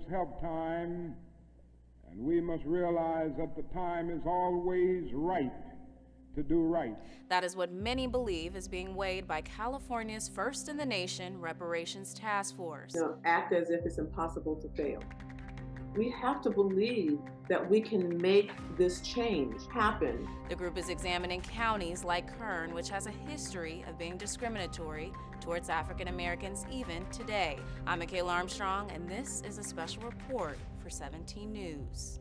must have time, and we must realize that the time is always right to do right. That is what many believe is being weighed by California's first in the nation Reparations Task Force. Act as if it's impossible to fail. We have to believe that we can make this change happen. The group is examining counties like Kern, which has a history of being discriminatory towards African Americans even today. I'm Michaela Armstrong, and this is a special report for 17 News.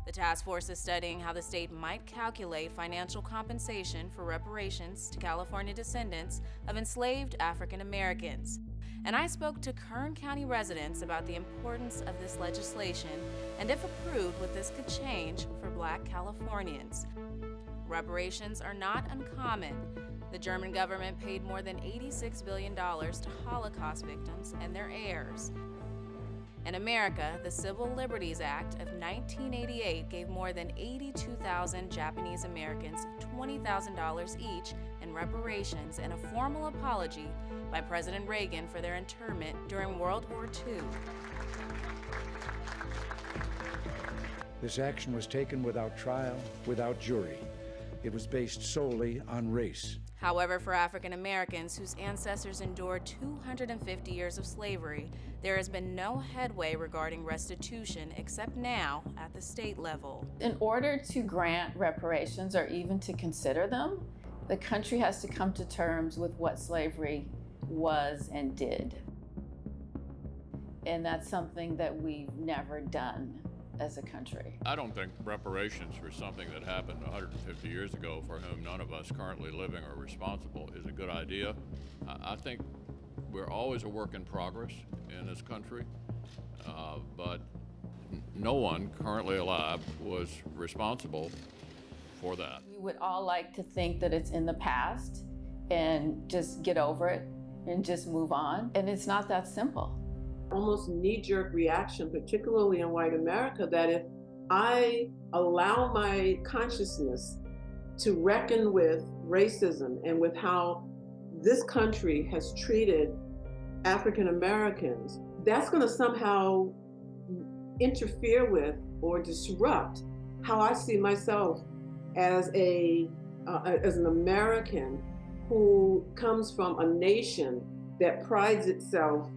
The task force is studying how the state might calculate financial compensation for reparations to California descendants of enslaved African Americans. And I spoke to Kern County residents about the importance of this legislation and if approved, what this could change for Black Californians. Reparations are not uncommon. The German government paid more than $86 billion to Holocaust victims and their heirs. In America, the Civil Liberties Act of 1988 gave more than 82,000 Japanese Americans $20,000 each in reparations and a formal apology by President Reagan for their internment during World War II. This action was taken without trial, without jury. It was based solely on race. However, for African Americans whose ancestors endured 250 years of slavery, there has been no headway regarding restitution except now at the state level. In order to grant reparations or even to consider them, the country has to come to terms with what slavery was and did. And that's something that we've never done as a country. I don't think reparations for something that happened 150 years ago for whom none of us currently living are responsible is a good idea. I think we're always a work in progress in this country, but no one currently alive was responsible for that. We would all like to think that it's in the past and just get over it and just move on, and it's not that simple. Almost knee-jerk reaction, particularly in white America, that if I allow my consciousness to reckon with racism and with how this country has treated African Americans, that's going to somehow interfere with or disrupt how I see myself as an American who comes from a nation that prides itself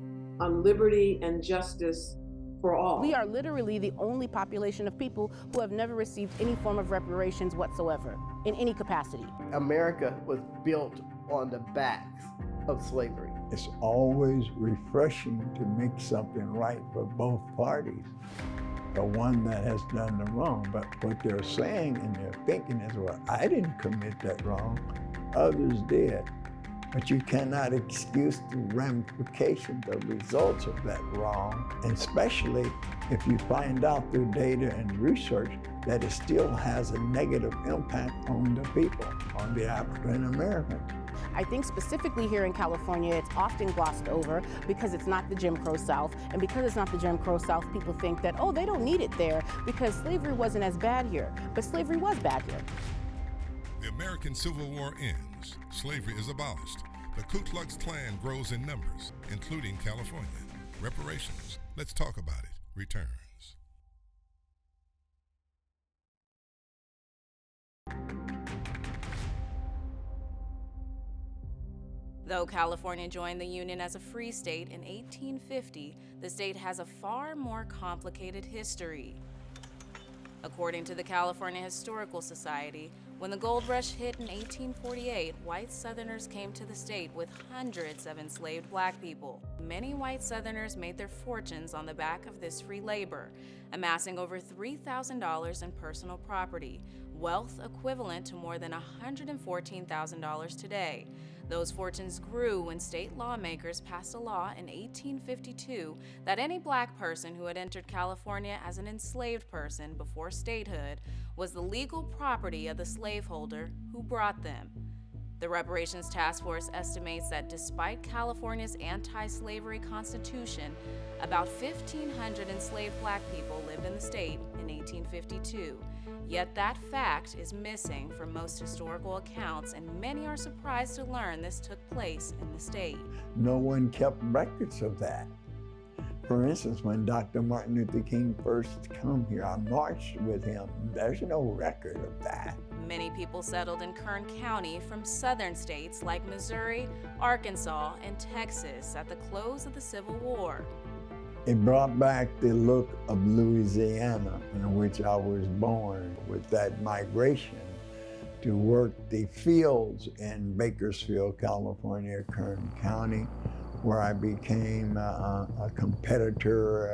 on liberty and justice for all. We are literally the only population of people who have never received any form of reparations whatsoever, in any capacity. America was built on the backs of slavery. It's always refreshing to make something right for both parties, the one that has done the wrong. But what they're saying and their thinking is, well, I didn't commit that wrong, others did. But you cannot excuse the ramifications, the results of that wrong, and especially if you find out through data and research that it still has a negative impact on the people, on the African Americans. I think specifically here in California, it's often glossed over because it's not the Jim Crow South. And because it's not the Jim Crow South, people think that, oh, they don't need it there because slavery wasn't as bad here. But slavery was bad here. The American Civil War ends. Slavery is abolished. The Ku Klux Klan grows in numbers, including California. Reparations. Let's talk about it. Returns. Though California joined the Union as a free state in 1850, the state has a far more complicated history. According to the California Historical Society, when the gold rush hit in 1848, white Southerners came to the state with hundreds of enslaved Black people. Many white Southerners made their fortunes on the back of this free labor, amassing over $3,000 in personal property, wealth equivalent to more than $114,000 today. Those fortunes grew when state lawmakers passed a law in 1852 that any Black person who had entered California as an enslaved person before statehood was the legal property of the slaveholder who brought them. The Reparations Task Force estimates that despite California's anti-slavery constitution, about 1,500 enslaved black people lived in the state in 1852. Yet that fact is missing from most historical accounts, and many are surprised to learn this took place in the state. No one kept records of that. For instance, when Dr. Martin Luther King first come here, I marched with him. There's no record of that. Many people settled in Kern County from southern states like Missouri, Arkansas, and Texas at the close of the Civil War. It brought back the look of Louisiana, in which I was born, with that migration to work the fields in Bakersfield, California, Kern County, where I became a competitor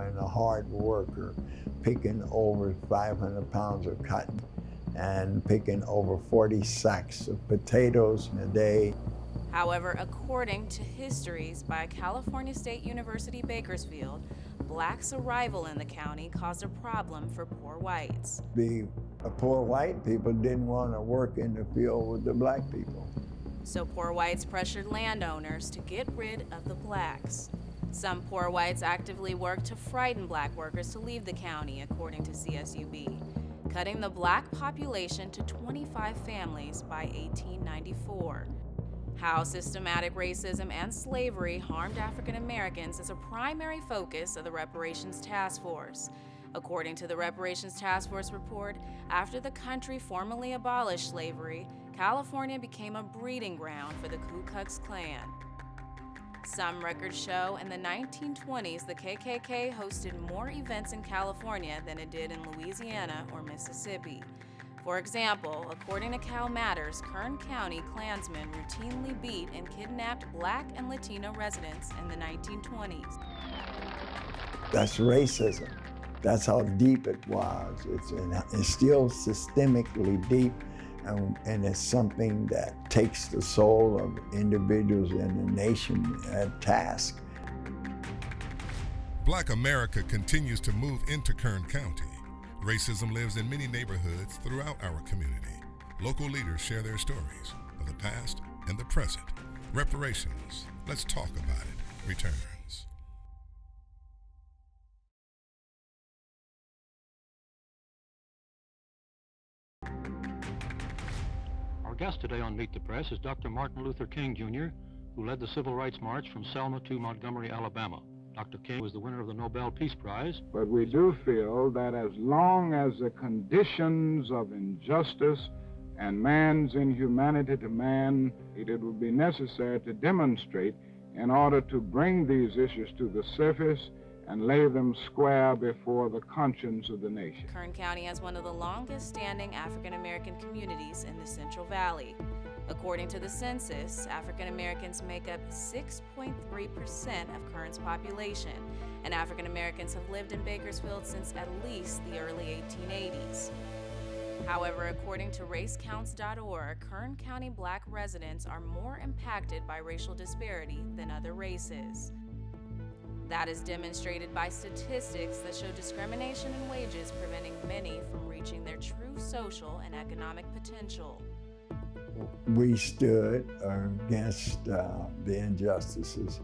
and a hard worker, picking over 500 pounds of cotton and picking over 40 sacks of potatoes a day. However, according to histories by California State University Bakersfield, blacks' arrival in the county caused a problem for poor whites. The poor white people didn't want to work in the field with the black people. So poor whites pressured landowners to get rid of the blacks. Some poor whites actively worked to frighten black workers to leave the county, according to CSUB, cutting the black population to 25 families by 1894. How systematic racism and slavery harmed African Americans is a primary focus of the Reparations Task Force. According to the Reparations Task Force report, after the country formally abolished slavery, California became a breeding ground for the Ku Klux Klan. Some records show in the 1920s the KKK hosted more events in California than it did in Louisiana or Mississippi. For example, according to Cal Matters, Kern County Klansmen routinely beat and kidnapped black and Latino residents in the 1920s. That's racism. That's how deep it was. It's still systemically deep, and it's something that takes the soul of individuals and the nation at task. Black America continues to move into Kern County. Racism lives in many neighborhoods throughout our community. Local leaders share their stories of the past and the present. Reparations. Let's talk about it. Returns. Our guest today on Meet the Press is Dr. Martin Luther King, Jr., who led the Civil Rights March from Selma to Montgomery, Alabama. Dr. King was the winner of the Nobel Peace Prize. But we do feel that as long as the conditions of injustice and man's inhumanity to man, it would be necessary to demonstrate in order to bring these issues to the surface and lay them square before the conscience of the nation. Kern County has one of the longest standing African American communities in the Central Valley. According to the census, African Americans make up 6.3% of Kern's population, and African Americans have lived in Bakersfield since at least the early 1880s. However, according to racecounts.org, Kern County black residents are more impacted by racial disparity than other races. That is demonstrated by statistics that show discrimination in wages preventing many from reaching their true social and economic potential. We stood against the injustices.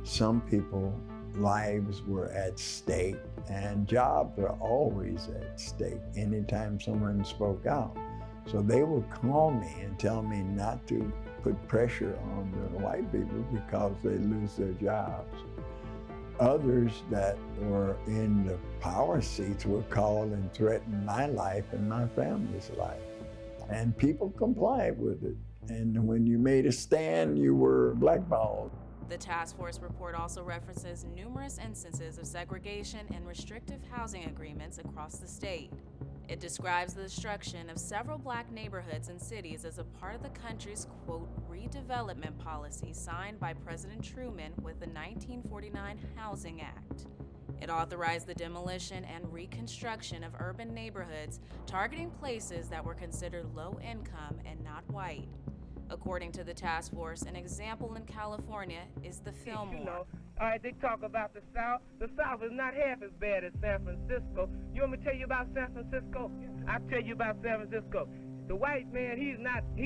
Some people's lives were at stake, and jobs are always at stake anytime someone spoke out. So they would call me and tell me not to put pressure on the white people because they lose their jobs. Others that were in the power seats would call and threaten my life and my family's life. And people complied with it. And when you made a stand, you were blackballed. The task force report also references numerous instances of segregation and restrictive housing agreements across the state. It describes the destruction of several black neighborhoods and cities as a part of the country's, quote, redevelopment policy signed by President Truman with the 1949 Housing Act. It authorized the demolition and reconstruction of urban neighborhoods, targeting places that were considered low income and not white. According to the task force, an example in California is the Fillmore. You know, all right, they talk about the South. The South is not half as bad as San Francisco. You want me to tell you about San Francisco? I'll tell you about San Francisco. The white man, he's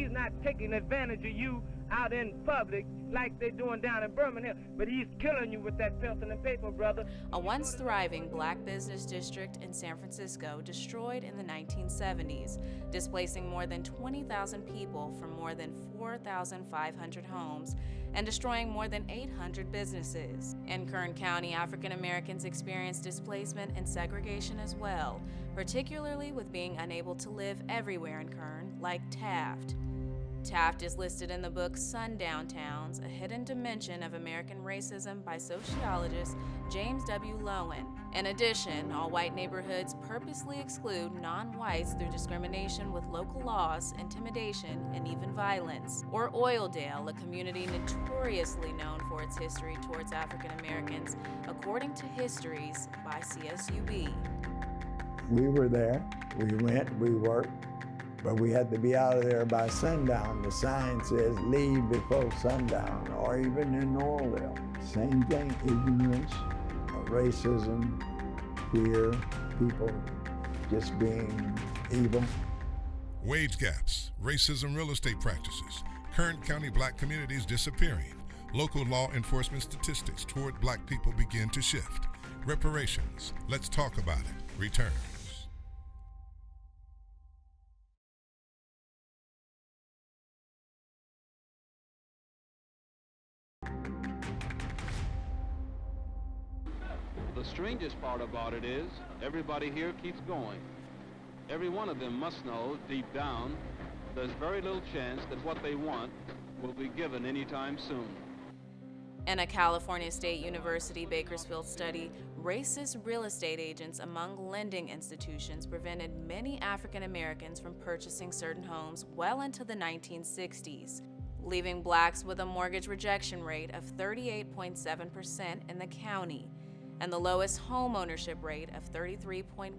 not taking advantage of you out in public like they're doing down in Birmingham, but he's killing you with that filth and paper, brother. A once thriving black business district in San Francisco destroyed in the 1970s, displacing more than 20,000 people from more than 4,500 homes and destroying more than 800 businesses. In Kern County, African Americans experienced displacement and segregation as well, particularly with being unable to live everywhere in Kern, like Taft. Taft is listed in the book Sundown Towns, A Hidden Dimension of American Racism by sociologist James W. Lowen. In addition, all white neighborhoods purposely exclude non-whites through discrimination with local laws, intimidation, and even violence. Or Oildale, a community notoriously known for its history towards African Americans, according to Histories by CSUB. We were there, we went, we worked, but we had to be out of there by sundown. The sign says leave before sundown, or even in Oildale. Same thing, ignorance, racism, fear, people just being evil. Wage gaps, racism, real estate practices, Kern County black communities disappearing. Local law enforcement statistics toward black people begin to shift. Reparations, let's talk about it, returns. The strangest part about it is everybody here keeps going. Every one of them must know deep down there's very little chance that what they want will be given anytime soon. In a California State University Bakersfield study, racist real estate agents among lending institutions prevented many African Americans from purchasing certain homes well into the 1960s, leaving blacks with a mortgage rejection rate of 38.7% in the county, and the lowest home ownership rate of 33.1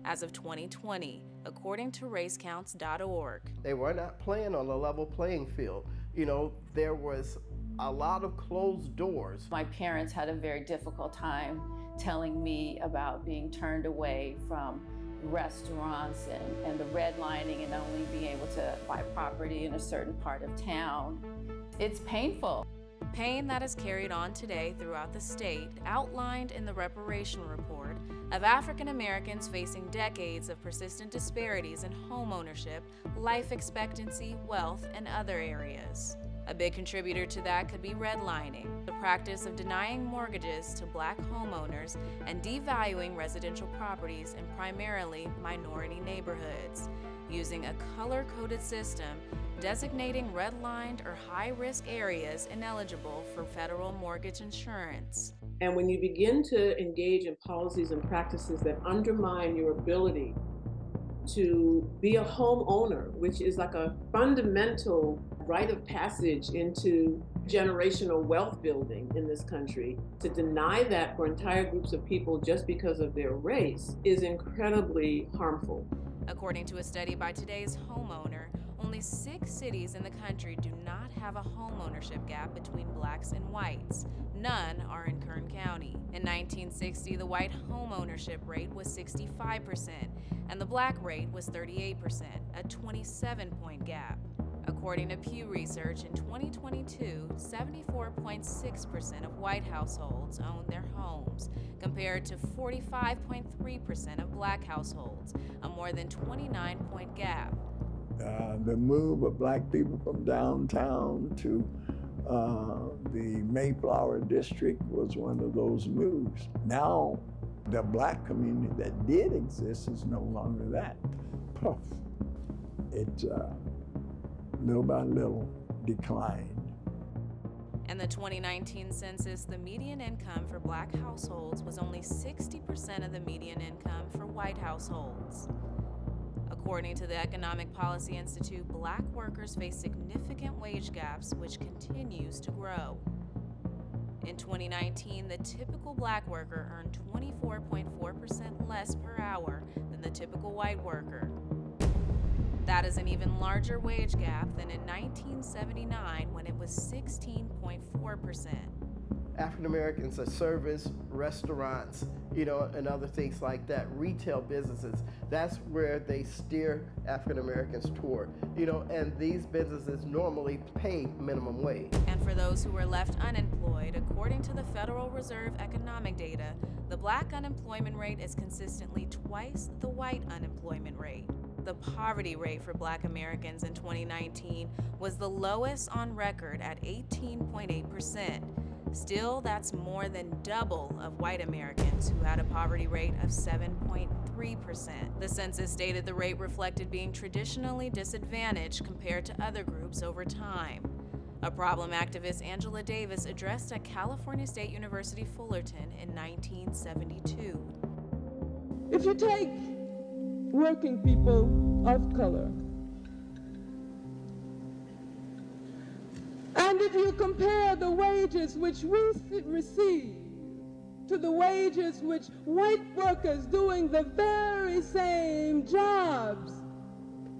as of 2020, according to racecounts.org. They were not playing on a level playing field. You know, there was a lot of closed doors. My parents had a very difficult time telling me about being turned away from restaurants and the redlining and only being able to buy property in a certain part of town. It's painful. Pain that is carried on today throughout the state, outlined in the Reparation Report, of African Americans facing decades of persistent disparities in home ownership, life expectancy, wealth, and other areas. A big contributor to that could be redlining, the practice of denying mortgages to black homeowners and devaluing residential properties in primarily minority neighborhoods, using a color-coded system designating redlined or high-risk areas ineligible for federal mortgage insurance. And when you begin to engage in policies and practices that undermine your ability to be a homeowner, which is like a fundamental rite of passage into generational wealth building in this country, to deny that for entire groups of people just because of their race is incredibly harmful. According to a study by Today's Homeowner, only 6 cities in the country do not have a home ownership gap between blacks and whites. None are in Kern County. In 1960, the white home ownership rate was 65%, and the black rate was 38%, a 27-point gap. According to Pew Research, in 2022, 74.6% of white households owned their homes, compared to 45.3% of black households, a more than 29-point gap. The move of black people from downtown to the Mayflower district was one of those moves. Now, the black community that did exist is no longer that. Puff. It's little by little declined. In the 2019 census, the median income for black households was only 60% of the median income for white households. According to the Economic Policy Institute, black workers face significant wage gaps, which continues to grow. In 2019, the typical black worker earned 24.4% less per hour than the typical white worker. That is an even larger wage gap than in 1979, when it was 16.4%. African Americans are service, restaurants, and other things like that, retail businesses. That's where they steer African Americans toward, and these businesses normally pay minimum wage. And for those who were left unemployed, according to the Federal Reserve economic data, the Black unemployment rate is consistently twice the white unemployment rate. The poverty rate for Black Americans in 2019 was the lowest on record at 18.8%. Still, that's more than double of white Americans, who had a poverty rate of 7.3%. The census stated the rate reflected being traditionally disadvantaged compared to other groups over time. A problem activist, Angela Davis, addressed at California State University Fullerton in 1972. If you take working people of color, and if you compare the wages which we receive to the wages which white workers doing the very same jobs,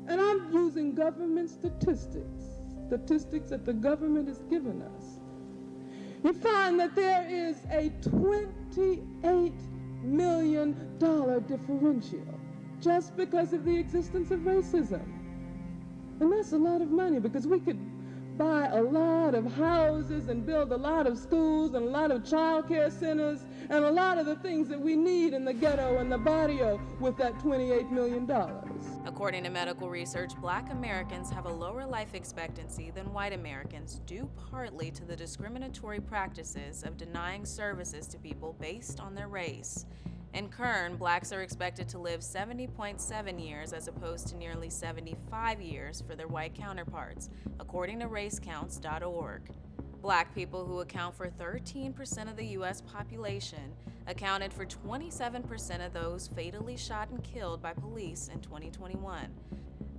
and I'm using government statistics that the government has given us, you find that there is a $28 million differential just because of the existence of racism. And that's a lot of money, because we could buy a lot of houses and build a lot of schools and a lot of child care centers and a lot of the things that we need in the ghetto and the barrio with that $28 million. According to medical research, Black Americans have a lower life expectancy than white Americans, due partly to the discriminatory practices of denying services to people based on their race. In Kern, Blacks are expected to live 70.7 years as opposed to nearly 75 years for their white counterparts, according to racecounts.org. Black people, who account for 13% of the U.S. population, accounted for 27% of those fatally shot and killed by police in 2021.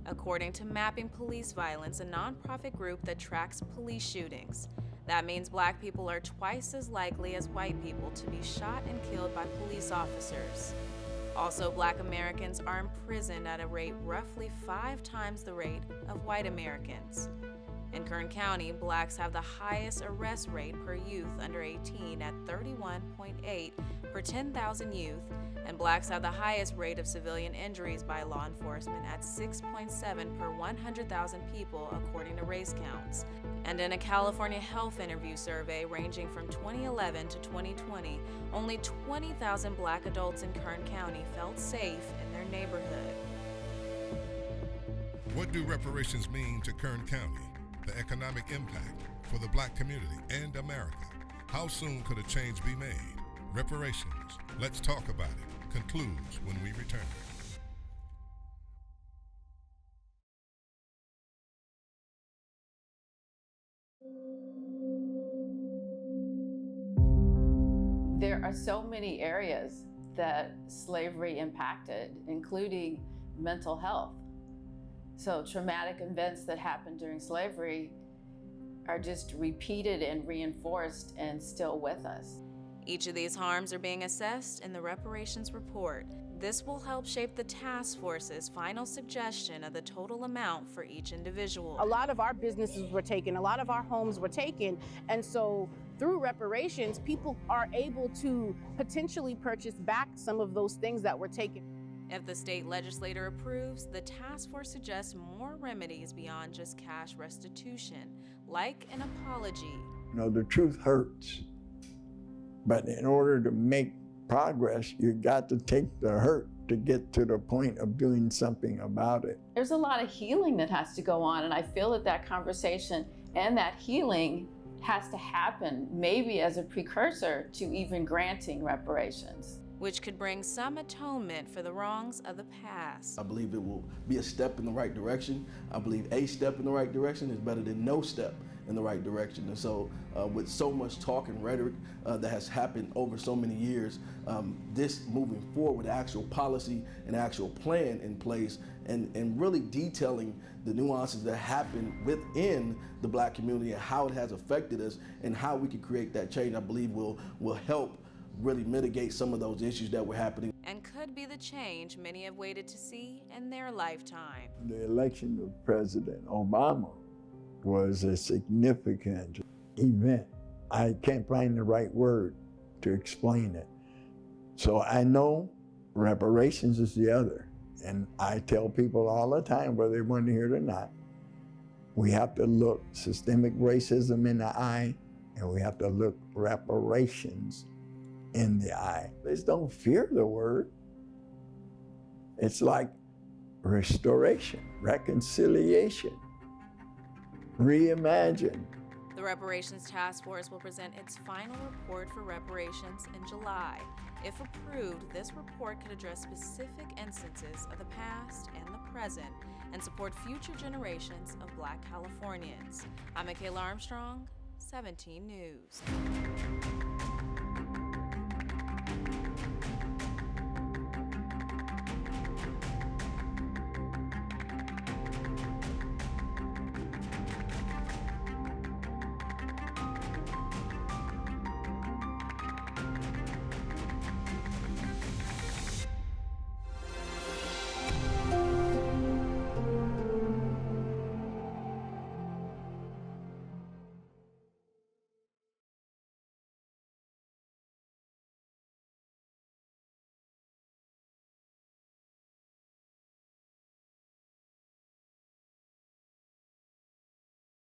According to Mapping Police Violence, a nonprofit group that tracks police shootings. That means Black people are twice as likely as white people to be shot and killed by police officers. Also, Black Americans are imprisoned at a rate roughly 5 times the rate of white Americans. In Kern County, Blacks have the highest arrest rate per youth under 18 at 31.8 per 10,000 youth, and Blacks have the highest rate of civilian injuries by law enforcement at 6.7 per 100,000 people, according to Race Counts. And in a California Health Interview survey ranging from 2011 to 2020, only 20,000 Black adults in Kern County felt safe in their neighborhood. What do reparations mean to Kern County? The economic impact for the Black community and America. How soon could a change be made? Reparations, let's talk about it, concludes when we return. There are so many areas that slavery impacted, including mental health. So traumatic events that happened during slavery are just repeated and reinforced and still with us. Each of these harms are being assessed in the reparations report. This will help shape the task force's final suggestion of the total amount for each individual. A lot of our businesses were taken, a lot of our homes were taken, and so through reparations, people are able to potentially purchase back some of those things that were taken. If the state legislature approves, the task force suggests more remedies beyond just cash restitution, like an apology. The truth hurts. But in order to make progress, you got to take the hurt to get to the point of doing something about it. There's a lot of healing that has to go on, and I feel that that conversation and that healing has to happen, maybe as a precursor to even granting reparations, which could bring some atonement for the wrongs of the past. I believe it will be a step in the right direction. I believe a step in the right direction is better than no step in the right direction. And so with so much talk and rhetoric that has happened over so many years, this moving forward with actual policy and actual plan in place and really detailing the nuances that happen within the Black community and how it has affected us and how we can create that change, I believe will help really mitigate some of those issues that were happening. And could be the change many have waited to see in their lifetime. The election of President Obama was a significant event I can't find the right word to explain it. So I know reparations is the other. And I tell people all the time, whether they want to hear it or not, we have to look systemic racism in the eye, and we have to look reparations in the eye. Please don't fear the word. It's like restoration, reconciliation, reimagine. The Reparations Task Force will present its final report for reparations in July. If approved, this report could address specific instances of the past and the present and support future generations of Black Californians. I'm Michaela Armstrong, 17 News.